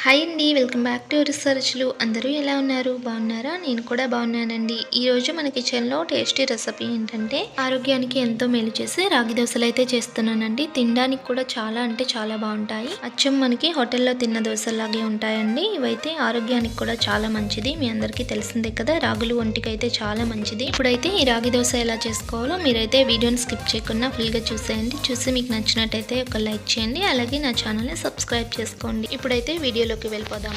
Hi అండి, welcome back to రిసర్చ్లు. అందరూ ఎలా ఉన్నారు? బాగున్నారా? నేను కూడా బాగున్నానండి. ఈరోజు మన కిచెన్లో టేస్టీ రెసిపీ ఏంటంటే ఆరోగ్యానికి ఎంతో మేలు చేసే రాగి దోశలు అయితే చేస్తున్నానండి. తినడానికి కూడా చాలా అంటే చాలా బాగుంటాయి. అచ్చం మనకి హోటల్లో తిన్న దోశలాగే ఉంటాయండి. ఇవైతే ఆరోగ్యానికి కూడా చాలా మంచిది. మీ అందరికీ తెలిసిందే కదా, రాగులు ఒంటికి అయితే చాలా మంచిది. ఇప్పుడైతే ఈ రాగి దోశ ఎలా చేసుకోవాలో మీరైతే వీడియోని స్కిప్ చేయకుండా ఫుల్గా చూసేయండి. చూసి మీకు నచ్చినట్టయితే ఒక లైక్ చేయండి, అలాగే నా ఛానల్ని సబ్స్క్రైబ్ చేసుకోండి. ఇప్పుడైతే వీడియోలోకి వెళ్ళిపోదాం.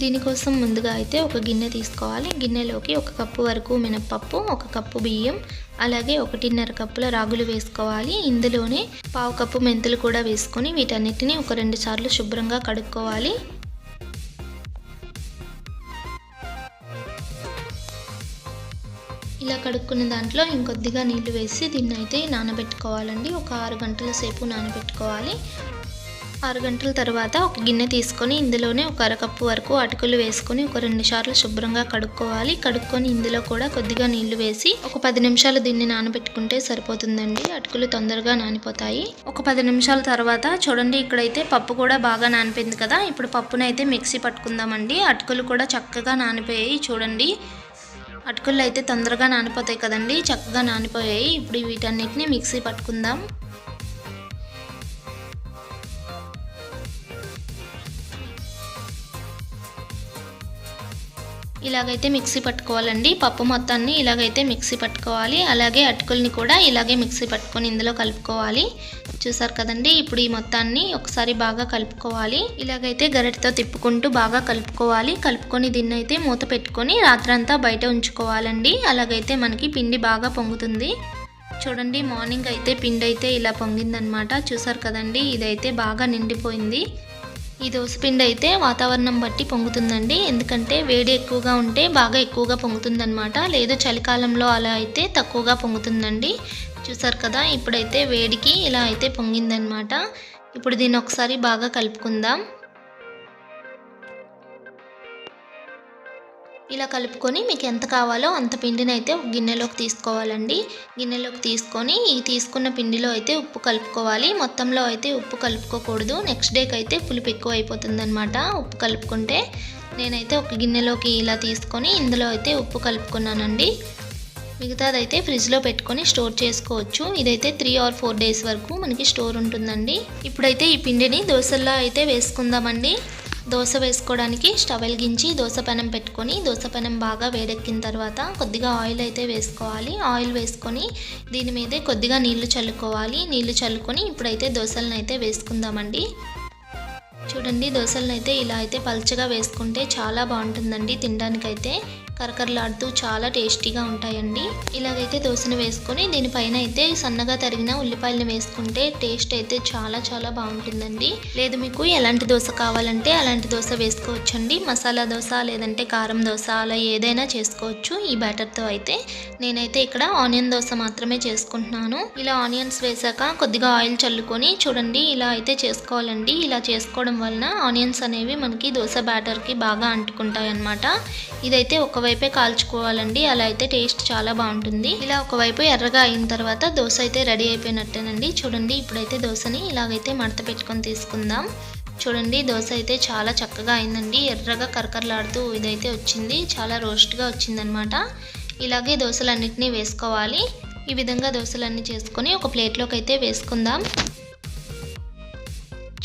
దీనికోసం ముందుగా అయితే ఒక గిన్నె తీసుకోవాలి. గిన్నెలోకి 1 కప్పు వరకు మినపప్పు, 1 కప్పు బియ్యం, అలాగే 1.5 కప్పుల రాగులు వేసుకోవాలి. ఇందులోనే 1/2 కప్పు మెంతులు కూడా వేసుకొని వీటన్నిటిని ఒక 2 సార్లు శుభ్రంగా కడుక్కోవాలి. ఇలా కడుక్కున్న దాంట్లో ఇంకొద్దిగా నీళ్లు వేసి దీన్ని అయితే నానబెట్టుకోవాలండి. ఒక 6 గంటల సేపు నానబెట్టుకోవాలి. 6 గంటల తర్వాత ఒక గిన్నె తీసుకొని ఇందులోనే ఒక అరకప్పు వరకు అటుకులు వేసుకొని ఒక 2 సార్లు శుభ్రంగా కడుక్కోవాలి. కడుక్కొని ఇందులో కూడా కొద్దిగా నీళ్లు వేసి ఒక 10 నిమిషాలు దీన్ని నానబెట్టుకుంటే సరిపోతుందండి. అటుకులు తొందరగా నానిపోతాయి. ఒక 10 నిమిషాల తర్వాత చూడండి, ఇక్కడైతే పప్పు కూడా బాగా నానిపోయింది కదా. ఇప్పుడు పప్పునైతే మిక్సీ పట్టుకుందామండి. అటుకులు కూడా చక్కగా నానిపోయాయి. చూడండి, అటుకులు అయితే తొందరగా నానిపోతాయి కదండి, చక్కగా నానిపోయాయి. ఇప్పుడు వీటన్నిటిని మిక్సీ పట్టుకుందాం. ఇలాగైతే మిక్సీ పట్టుకోవాలండి. పప్పు మొత్తాన్ని ఇలాగైతే మిక్సీ పట్టుకోవాలి. అలాగే అటుకుల్ని కూడా ఇలాగే మిక్సీ పట్టుకొని ఇందులో కలుపుకోవాలి. చూసారు కదండి, ఇప్పుడు ఈ మొత్తాన్ని ఒకసారి బాగా కలుపుకోవాలి. ఇలాగైతే గరిటెతో తిప్పుకుంటూ బాగా కలుపుకోవాలి. కలుపుకొని దీన్ని అయితే మూత పెట్టుకొని రాత్రంతా బయట ఉంచుకోవాలండి. అలాగైతే మనకి పిండి బాగా పొంగుతుంది. చూడండి, మార్నింగ్ అయితే పిండి అయితే ఇలా పొంగిందనమాట. చూసారు కదండి, ఇదైతే బాగా నిండిపోయింది. ఈ దోసపిండి అయితే వాతావరణం బట్టి పొంగుతుందండి. ఎందుకంటే వేడి ఎక్కువగా ఉంటే బాగా ఎక్కువగా పొంగుతుందన్నమాట. లేదు చలికాలంలో అలా అయితే తక్కువగా పొంగుతుందండి. చూసారు కదా, ఇప్పుడైతే వేడికి ఇలా అయితే పొంగిందనమాట. ఇప్పుడు దీన్ని ఒకసారి బాగా కలుపుకుందాం. ఇలా కలుపుకొని మీకు ఎంత కావాలో అంత పిండిని అయితే ఒక గిన్నెలోకి తీసుకోవాలండి. గిన్నెలోకి తీసుకొని ఈ తీసుకున్న పిండిలో అయితే ఉప్పు కలుపుకోవాలి. మొత్తంలో అయితే ఉప్పు కలుపుకోకూడదు. నెక్స్ట్ డేకి అయితే పులుపు ఎక్కువ అయిపోతుంది అనమాట ఉప్పు కలుపుకుంటే. నేనైతే ఒక గిన్నెలోకి ఇలా తీసుకొని ఇందులో అయితే ఉప్పు కలుపుకున్నానండి. మిగతాదైతే ఫ్రిడ్జ్లో పెట్టుకొని స్టోర్ చేసుకోవచ్చు. ఇదైతే 3 or 4 days వరకు మనకి స్టోర్ ఉంటుందండి. ఇప్పుడైతే ఈ పిండిని దోశల్లో అయితే వేసుకుందామండి. దోశ వేసుకోవడానికి స్టవ్ వెలిగించి దోశ పెనం పెట్టుకొని దోశ పెనం బాగా వేడెక్కిన తర్వాత కొద్దిగా ఆయిల్ అయితే వేసుకోవాలి. ఆయిల్ వేసుకొని దీని మీదే కొద్దిగా నీళ్లు చల్లుకోవాలి. నీళ్లు చల్లుకొని ఇప్పుడైతే దోశలను అయితే వేసుకుందామండి. చూడండి, దోశలను అయితే ఇలా అయితే పల్చగా వేసుకుంటే చాలా బాగుంటుందండి. తినడానికైతే కరకరలాడుతూ చాలా టేస్టీగా ఉంటాయండి. ఇలాగైతే దోశను వేసుకొని దీనిపైన అయితే సన్నగా తరిగిన ఉల్లిపాయలను వేసుకుంటే టేస్ట్ అయితే చాలా చాలా బాగుంటుందండి. లేదు మీకు ఎలాంటి దోశ కావాలంటే అలాంటి దోశ వేసుకోవచ్చండి. మసాలా దోశ లేదంటే కారం దోశ అలా ఏదైనా చేసుకోవచ్చు ఈ బ్యాటర్తో అయితే. నేనైతే ఇక్కడ ఆనియన్ దోశ మాత్రమే చేసుకుంటున్నాను. ఇలా ఆనియన్స్ వేసాక కొద్దిగా ఆయిల్ చల్లుకొని చూడండి ఇలా అయితే చేసుకోవాలండి. ఇలా చేసుకోవడం వలన ఆనియన్స్ అనేవి మనకి దోశ బ్యాటర్కి బాగా అంటుకుంటాయి అన్నమాట. ఇదైతే ఒకవైపే కాల్చుకోవాలండి. అలా అయితే టేస్ట్ చాలా బాగుంటుంది. ఇలా ఒకవైపు ఎర్రగా అయిన తర్వాత దోశ అయితే రెడీ అయిపోయినట్టేనండి. చూడండి, ఇప్పుడైతే దోశని ఇలాగైతే మడత పెట్టుకొని తీసుకుందాం. చూడండి, దోశ అయితే చాలా చక్కగా అయిందండి. ఎర్రగా కరకరలాడుతూ ఇదైతే వచ్చింది. చాలా రోస్ట్గా వచ్చిందనమాట. ఇలాగే దోశలన్నిటినీ వేసుకోవాలి. ఈ విధంగా దోశలన్నీ చేసుకొని ఒక ప్లేట్లోకి అయితే వేసుకుందాం.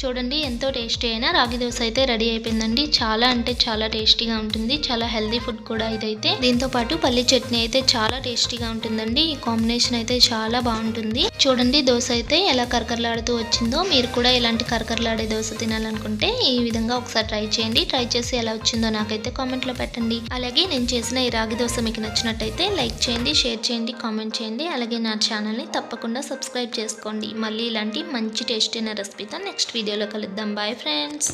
చూడండి, ఎంతో టేస్టీ అయిన రాగి దోశ అయితే రెడీ అయిపోయిందండి. చాలా అంటే చాలా టేస్టీగా ఉంటుంది. చాలా హెల్దీ ఫుడ్ కూడా ఇదైతే. దీంతో పాటు పల్లి చట్నీ అయితే చాలా టేస్టీగా ఉంటుందండి. ఈ కాంబినేషన్ అయితే చాలా బాగుంటుంది. చూడండి, దోశ అయితే ఎలా కరకరలాడుతూ వచ్చిందో. మీరు కూడా ఇలాంటి కరకరలాడే దోశ తినాలనుకుంటే ఈ విధంగా ఒకసారి ట్రై చేయండి. ట్రై చేసి ఎలా వచ్చిందో నాకైతే కామెంట్లో పెట్టండి. అలాగే నేను చేసిన ఈ రాగి దోశ మీకు నచ్చినట్టయితే లైక్ చేయండి, షేర్ చేయండి, కామెంట్ చేయండి. అలాగే నా ఛానల్ని తప్పకుండా సబ్స్క్రైబ్ చేసుకోండి. మళ్ళీ ఇలాంటి మంచి టేస్టీ అయిన రెసిపీతో నెక్స్ట్ వీడియోలో కలుద్దాం. Bye friends.